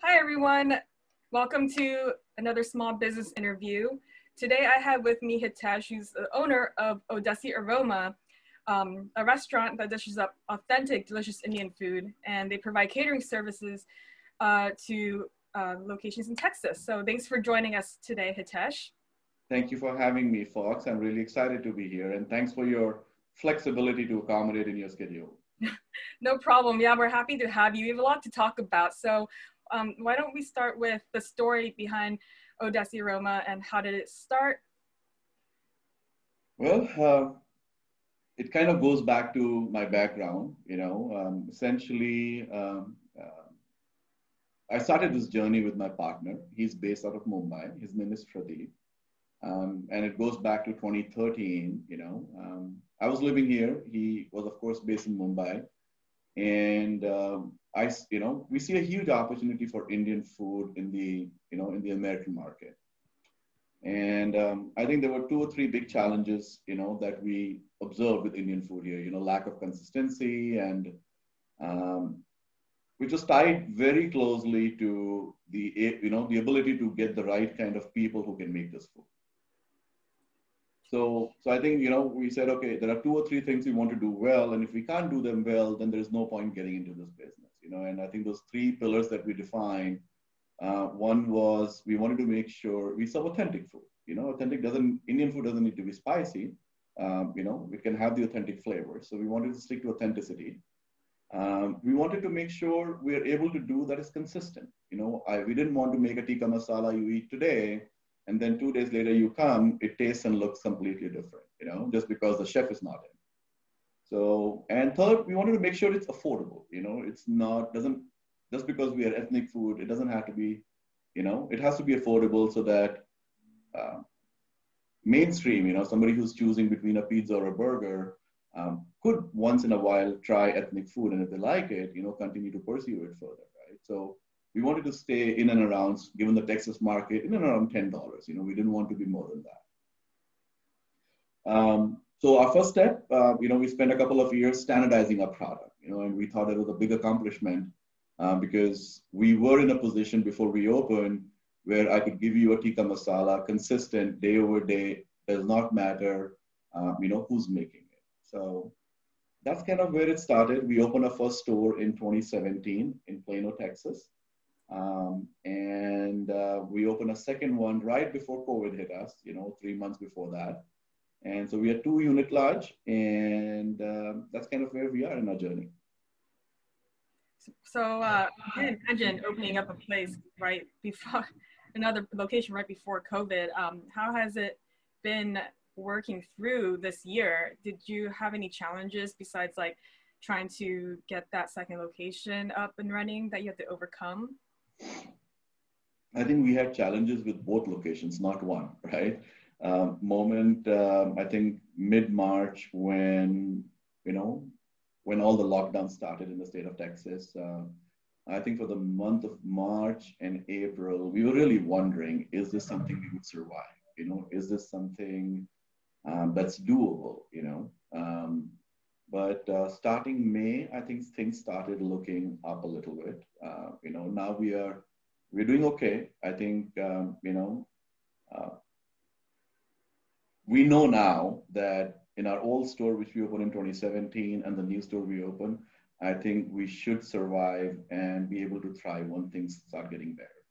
Hi, everyone. Welcome to another small business interview. Today, I have with me Hitesh, who's the owner of Odesi Aroma, a restaurant that dishes up authentic, delicious Indian food, and they provide catering services to locations in Texas. So thanks for joining us today, Hitesh. Thank you for having me, Fox. I'm really excited to be here, and thanks for your flexibility to accommodate in your schedule. No problem. Yeah, we're happy to have you. We have a lot to talk about. So why don't we start with the story behind Odesi Aroma and how did it start? Well, it kind of goes back to my background. Essentially, I started this journey with my partner. He's based out of Mumbai. His name is Pradeep. And it goes back to 2013. I was living here. He was, of course, based in Mumbai. And we see a huge opportunity for Indian food in the American market. And I think there were two or three big challenges, that we observed with Indian food here. Lack of consistency, and which was tied very closely to the ability to get the right kind of people who can make this food. So I think, we said, okay, there are two or three things we want to do well. And if we can't do them well, then there's no point getting into this business, and I think those three pillars that we defined, one was we wanted to make sure we serve authentic food. Indian food doesn't need to be spicy. We can have the authentic flavors. So we wanted to stick to authenticity. We wanted to make sure we are able to do that is consistent. We didn't want to make a tikka masala you eat today, and then 2 days later you come, it tastes and looks completely different, just because the chef is not in. So, and third, we wanted to make sure it's affordable. Just because we are ethnic food, it doesn't have to be, it has to be affordable so that mainstream, somebody who's choosing between a pizza or a burger could once in a while try ethnic food. And if they like it, continue to pursue it further, right? So we wanted to stay in and around, given the Texas market, in and around $10. We didn't want to be more than that. So our first step, we spent a couple of years standardizing our product, and we thought it was a big accomplishment because we were in a position before we opened where I could give you a tikka masala, consistent, day over day, does not matter, who's making it. So that's kind of where it started. We opened our first store in 2017 in Plano, Texas. And we opened a second one right before COVID hit us, 3 months before that. And so we are 2 unit large, and that's kind of where we are in our journey. So I can imagine opening up a place right before another location right before COVID. How has it been working through this year? Did you have any challenges besides like trying to get that second location up and running that you had to overcome? I think we had challenges with both locations, not one, right? I think mid-March when all the lockdowns started in the state of Texas, I think for the month of March and April, we were really wondering, is this something we would survive? Is this something that's doable? But starting May, I think things started looking up a little bit. Now we're doing okay. I think, we know now that in our old store, which we opened in 2017, and the new store we opened, I think we should survive and be able to thrive when things start getting better.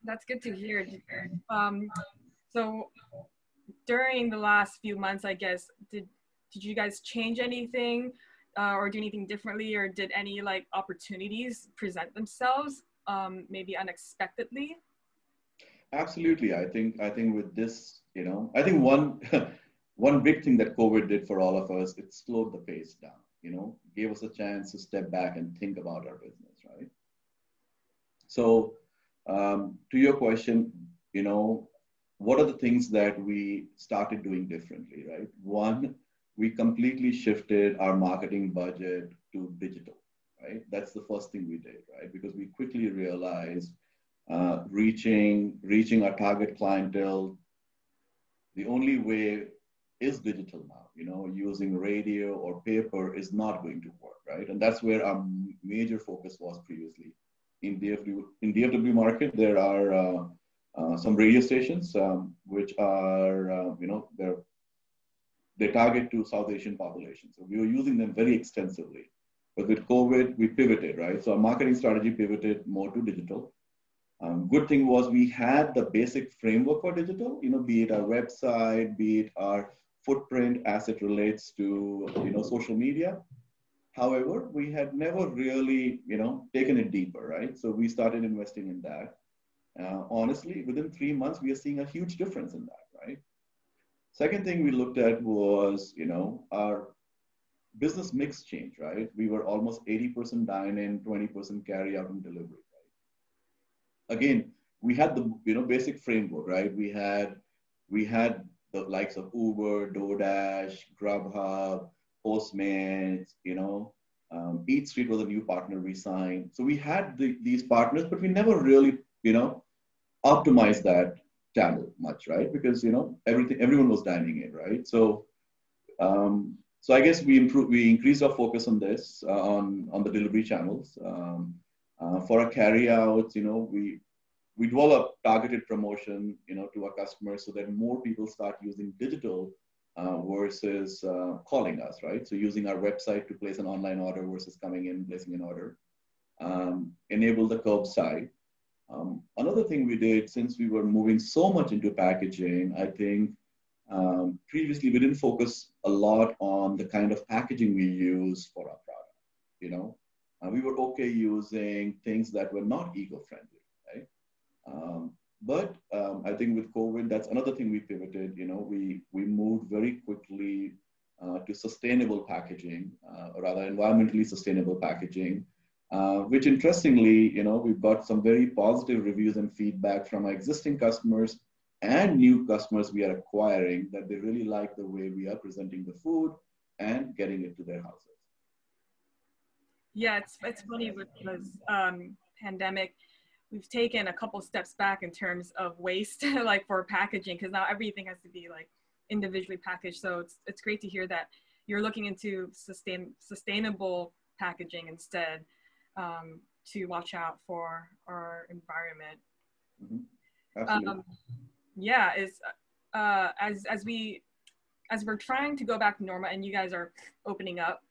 That's good to hear. So during the last few months, I guess, did you guys change anything or do anything differently, or did any like opportunities present themselves maybe unexpectedly? Absolutely. I think with this, I think one one big thing that COVID did for all of us, it slowed the pace down, gave us a chance to step back and think about our business, right? So to your question, what are the things that we started doing differently, right? One, we completely shifted our marketing budget to digital, right? That's the first thing we did, right? Because we quickly realized reaching our target clientele, the only way is digital now. Using radio or paper is not going to work, right? And that's where our major focus was previously. in DFW market, there are some radio stations which are, they target to South Asian populations. So we were using them very extensively. But with COVID, we pivoted, right? So our marketing strategy pivoted more to digital. Good thing was we had the basic framework for digital, be it our website, be it our footprint as it relates to, social media. However, we had never really, taken it deeper, right? So we started investing in that. Honestly, within 3 months, we are seeing a huge difference in that, right? Second thing we looked at was, our business mix change, right? We were almost 80% dine-in, 20% carry out and delivery, right? Again, we had the, basic framework, right? We had the likes of Uber, DoorDash, Grubhub, Postmates, Eat Street was a new partner we signed. So we had these partners, but we never really, optimized that channel much, right? Because, everyone was dining in, right? So, so I guess we increased our focus on this, on the delivery channels. For our carryouts, we develop targeted promotion, to our customers so that more people start using digital versus calling us, right? So using our website to place an online order versus coming in, placing an order. Enable the curbside. Another thing we did, since we were moving so much into packaging, I think previously we didn't focus a lot on the kind of packaging we use for our product, we were okay using things that were not eco-friendly, right? But I think with COVID, that's another thing we pivoted. We moved very quickly to sustainable packaging, or rather environmentally sustainable packaging, which interestingly, we've got some very positive reviews and feedback from our existing customers and new customers we are acquiring, that they really like the way we are presenting the food and getting it to their houses. Yeah, it's funny with this pandemic. We've taken a couple steps back in terms of waste, like for packaging, because now everything has to be like individually packaged. So it's great to hear that you're looking into sustainable packaging instead, to watch out for our environment. Mm-hmm. Absolutely. Yeah, as we're trying to go back to normal, and you guys are opening up,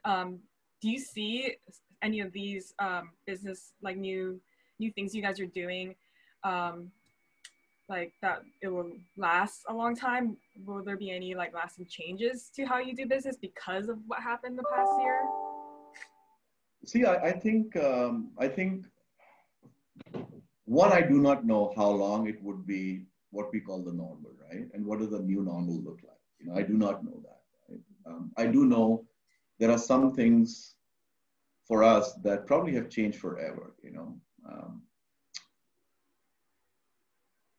do you see any of these business, like new things you guys are doing, like that it will last a long time? Will there be any like lasting changes to how you do business because of what happened the past year? See, I think one, I do not know how long it would be what we call the normal, right? And what does the new normal look like? I do not know that. Right? I do know there are some things for us that probably have changed forever.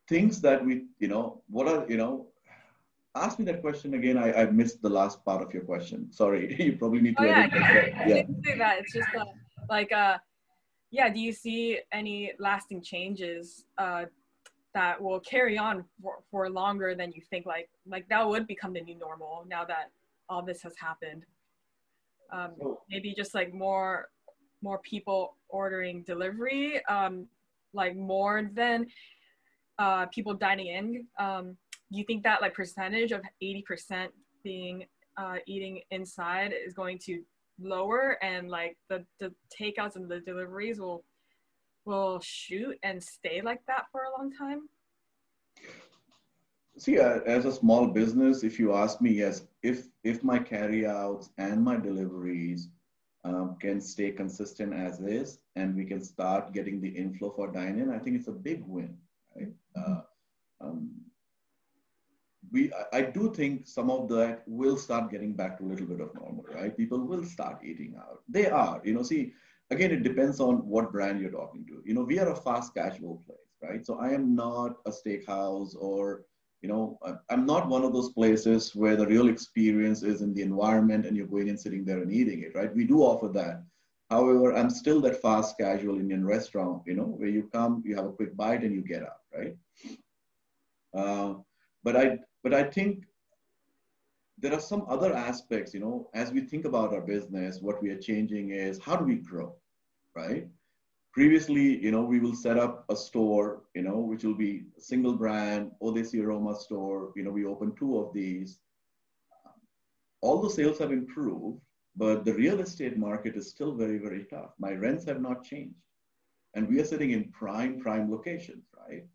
Things that we, what are, ask me that question again. I missed the last part of your question. Sorry, you probably need to. Oh yeah, I didn't say that. It's just yeah. Do you see any lasting changes that will carry on for longer than you think? Like that would become the new normal now that all this has happened. Maybe just like more people ordering delivery, like more than people dining in. Do you think that like percentage of 80% being eating inside is going to lower, and like the takeouts and the deliveries will shoot and stay like that for a long time? See, as a small business, if you ask me, yes, if my carryouts and my deliveries can stay consistent as is, and we can start getting the inflow for dine-in, I think it's a big win, right? I do think some of that will start getting back to a little bit of normal, right? People will start eating out. They are, see, again, it depends on what brand you're talking to. We are a fast casual place, right? So I am not a steakhouse, or, I'm not one of those places where the real experience is in the environment and you're going and sitting there and eating it, right? We do offer that. However, I'm still that fast casual Indian restaurant, where you come, you have a quick bite and you get out, right? But I think there are some other aspects, as we think about our business, what we are changing is how do we grow, right? Previously, we will set up a store, which will be a single brand, Odesi Aroma store. We opened two of these. All the sales have improved, but the real estate market is still very, very tough. My rents have not changed. And we are sitting in prime locations, right?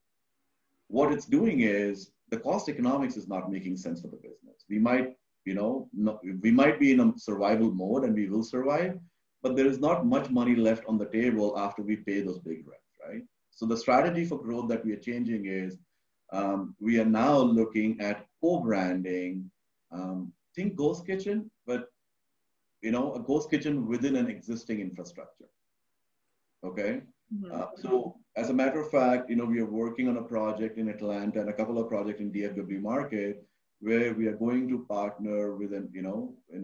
What it's doing is the cost economics is not making sense for the business. We might, we might be in a survival mode and we will survive, but there is not much money left on the table after we pay those big rents, right? So the strategy for growth that we are changing is we are now looking at co-branding. Think ghost kitchen, but a ghost kitchen within an existing infrastructure. Okay. So as a matter of fact, we are working on a project in Atlanta and a couple of projects in DFW market where we are going to partner with in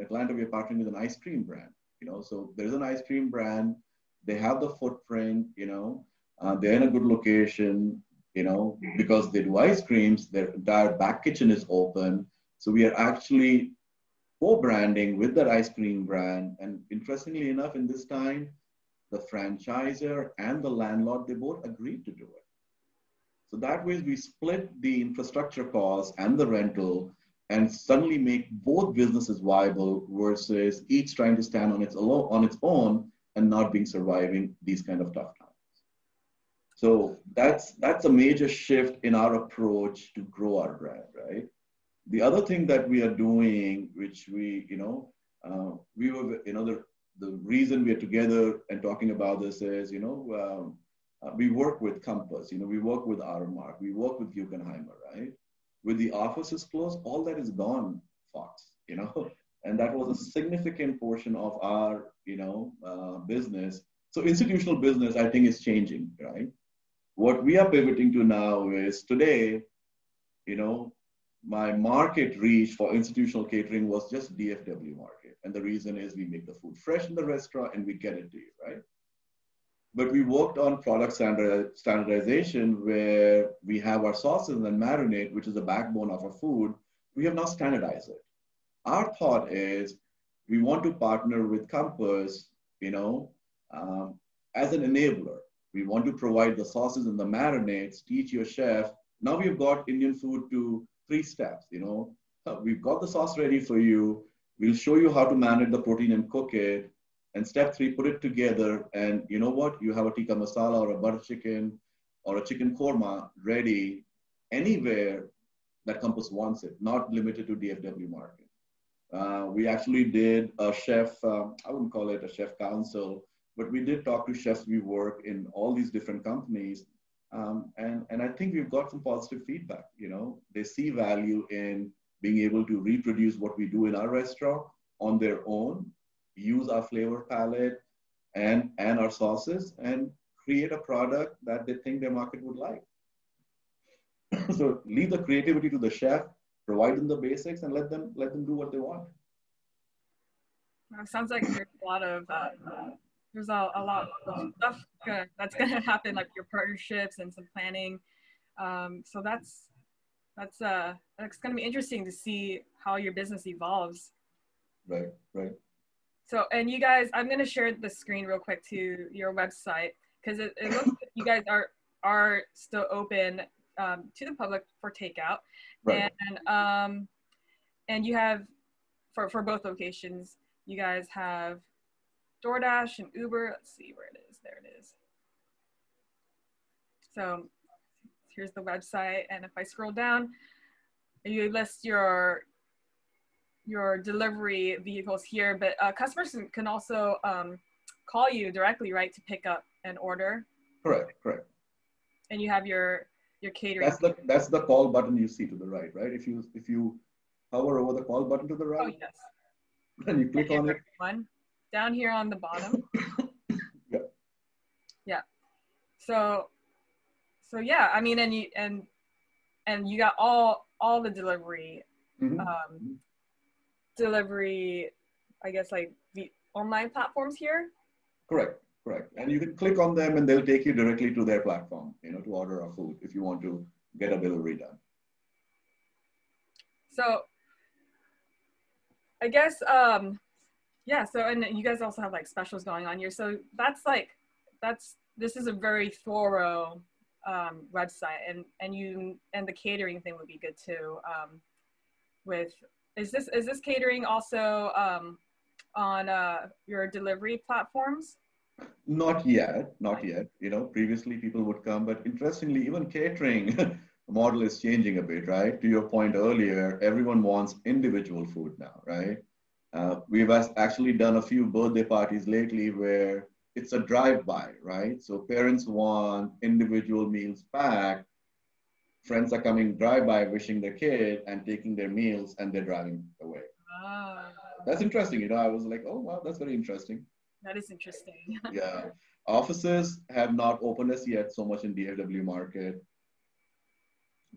Atlanta, we are partnering with an ice cream brand, so there's an ice cream brand. They have the footprint, they're in a good location, because they do ice creams, their entire back kitchen is open. So we are actually co-branding with that ice cream brand. And interestingly enough, in this time, the franchisor and the landlord, they both agreed to do it. So that way we split the infrastructure costs and the rental and suddenly make both businesses viable versus each trying to stand on its own and not being surviving these kind of tough times. So that's a major shift in our approach to grow our brand, right? The other thing that we are doing, which we were, the reason we are together and talking about this is, we work with Compass, we work with Aramark, we work with Guggenheimer, right? With the offices closed, all that is gone, Fox, and that was a significant portion of our, business. So institutional business, I think, is changing, right? What we are pivoting to now is today, my market reach for institutional catering was just DFW market. And the reason is we make the food fresh in the restaurant and we get it to you, right? But we worked on product standardization where we have our sauces and marinade, which is the backbone of our food. We have now standardized it. Our thought is we want to partner with Compass, as an enabler. We want to provide the sauces and the marinades, teach your chef. Now we've got Indian food to 3 steps, we've got the sauce ready for you. We'll show you how to manage the protein and cook it. And step 3, put it together. And you know what? You have a tikka masala or a butter chicken or a chicken korma ready anywhere that Compass wants it, not limited to DFW market. We actually did a chef, I wouldn't call it a chef council, but we did talk to chefs we work in all these different companies. And I think we've got some positive feedback. They see value in being able to reproduce what we do in our restaurant on their own, use our flavor palette and our sauces, and create a product that they think their market would like. So leave the creativity to the chef, provide them the basics, and let them do what they want. Sounds like there's a lot of stuff that's gonna happen, like your partnerships and some planning. So that's gonna be interesting to see how your business evolves. Right. So, and you guys, I'm gonna share the screen real quick to your website because it looks like you guys are still open to the public for takeout, right. And you have for both locations, you guys have DoorDash and Uber. Let's see where it is. There it is. So here's the website, and if I scroll down, you list your delivery vehicles here, but customers can also call you directly, right, to pick up an order. Correct. And you have your catering. That's the call button you see to the right? If you hover over the call button to the right, oh, yes, and you click on it. One down here on the bottom. Yeah. So yeah, I mean, and you got all the delivery. Mm-hmm. Delivery, I guess, like the online platforms here. Correct. And you can click on them and they'll take you directly to their platform, to order our food if you want to get a delivery done. So I guess, yeah, so, and you guys also have like specials going on here. So that's this is a very thorough website, and the catering thing would be good too. With is this catering also on your delivery platforms? Not yet, not yet. You know, previously people would come, but interestingly, even catering model is changing a bit, right? To your point earlier, everyone wants individual food now, right? We've actually done a few birthday parties lately where it's a drive-by, right? So parents want individual meals packed. Friends are coming drive-by, wishing their kid and taking their meals, and they're driving away. Ah, That's interesting. You know, I was like, oh wow, that's very interesting. that is interesting. Yeah. Offices have not opened us yet so much in DFW market.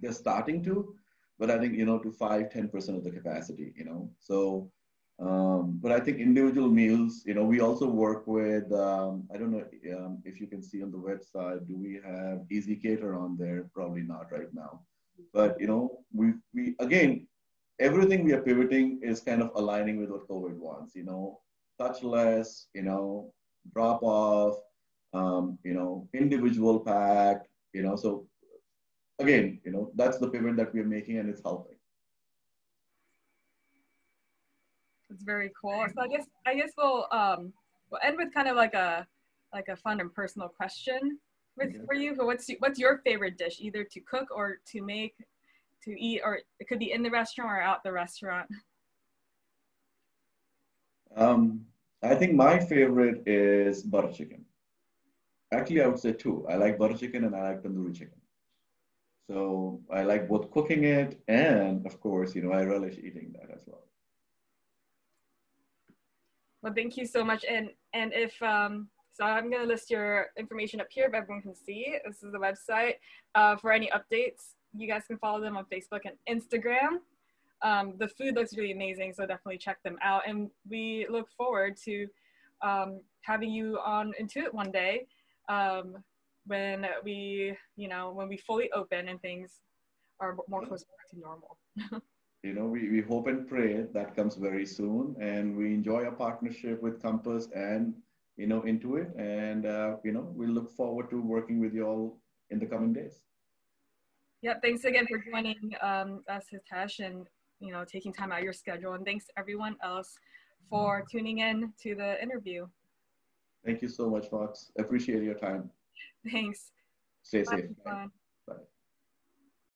They're starting to, but I think, you know, to 5-10% of the capacity, you know. So, but I think individual meals, you know, we also work with, I don't know if you can see on the website, do we have Easy Cater on there? Probably not right now. But, you know, we again, everything we are pivoting is kind of aligning with what COVID wants, you know, touchless, you know, drop off, you know, individual pack, you know, so again, you know, that's the pivot that we're making and it's helping. It's very cool. So I guess we'll end with kind of like a fun and personal question with Okay. for you. So what's your favorite dish, either to cook or to make, to eat, or it could be in the restaurant or out the restaurant? Um, I think my favorite is butter chicken. Actually, I would say two. I like butter chicken and I like tandoori chicken. So I like both cooking it and, of course, you know, I relish eating that as well. Well, thank you so much. And if so, I'm gonna list your information up here if everyone can see. This is the website. For any updates, you guys can follow them on Facebook and Instagram. The food looks really amazing, so definitely check them out. And we look forward to having you on Intuit one day um, when when we fully open and things are more Yeah. close to normal. You know, we hope and pray that comes very soon. And we enjoy our partnership with Compass and, you know, Intuit. And, you know, we look forward to working with you all in the coming days. Yeah, thanks again for joining us, Hitesh, and taking time out of your schedule. And thanks to everyone else for tuning in to the interview. Thank you so much, Fox. Appreciate your time. Thanks. Stay Bye, safe. Bye. everyone.